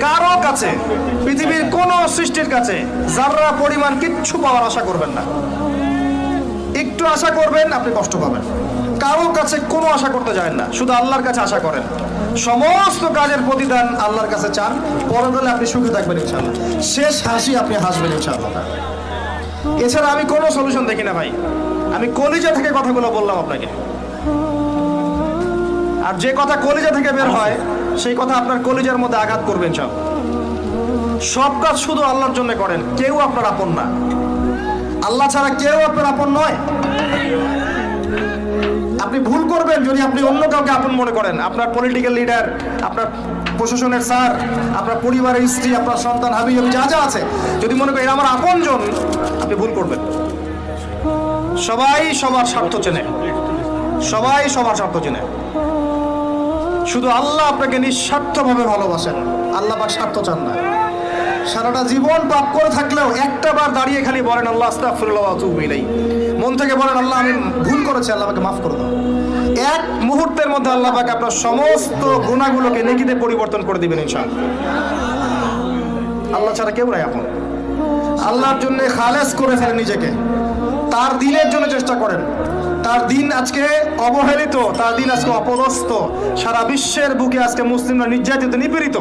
কারো কাছে, পৃথিবীর কোন সৃষ্টির কাছে যারা পরিমাণ কিচ্ছু পাওয়ার আশা করবেন না। একটু আশা করবেন আপনি কষ্ট পাবেন। কারো কাছে কোনো আশা করতে যায় না, শুধু আল্লাহর কাছে আশা করেন। সমস্ত কাজের প্রতিদান আল্লাহর কাছে চান, পরকালে আপনি সুখে থাকবেন ইনশাআল্লাহ। শেষ হাসি আপনি হাসবেন ইনশাআল্লাহ। এছাড়া আমি কোনো সলিউশন দেখি না ভাই। আমি কলিজা থেকে কথাগুলো বললাম আপনাকে, আর যে কথা কলিজা থেকে বের হয় সেই কথা আপনার কলিজার মধ্যে আঘাত করবেন। সব কাজ শুধু আল্লাহর জন্য করেন, কেউ আপনার আপন না। আল্লাহ ছাড়া কেউ আপনার আপন নয়। আপনি ভুল করবেন যদি আপনি অন্য কাউকে আপন মনে করেন। আপনার পলিটিক্যাল লিডার, আপনার প্রশাসনের স্যার, আপনার পরিবারের স্ত্রী, আপনার সন্তান, হাবি জাবি যা যা আছে, যদি মনে করেন আমার আপনজন, আপনি ভুল করবেন। সবাই সবার স্বার্থ চেনে, সবাই সবার স্বার্থ চেনে। শুধু আল্লাহ আপনাকে নিঃস্বার্থভাবে ভালোবাসেন, আল্লাহ পাক স্বার্থ চান না। সারাটা জীবন পাপ করে থাকলেও একটা বার দাঁড়িয়ে খালি বলেন আল্লাহ আস্তাগফিরুল্লাহ ওয়া আতুবু ইলাইহি, মন থেকে বলেন আল্লাহ আমি ভুল করেছি, আল্লাহ আমাকে মাফ করে দাও। এক মুহূর্তের মধ্যে আল্লাহ পাক আপনার সমস্ত গুনাহগুলোকে নেকিতে পরিবর্তন করে দিবেন ইনশাআল্লাহ। আল্লাহ ছাড়া কেউ নাই আপন। আল্লাহর জন্য খালেস করে ফেলেন নিজেকে, তার দিনের জন্য চেষ্টা করেন। তার দিন আজকে অবহেলিত, তার দিন আজকে অপদস্থ। সারা বিশ্বের বুকে আজকে মুসলিমরা নির্যাতিত, নিপীড়িত।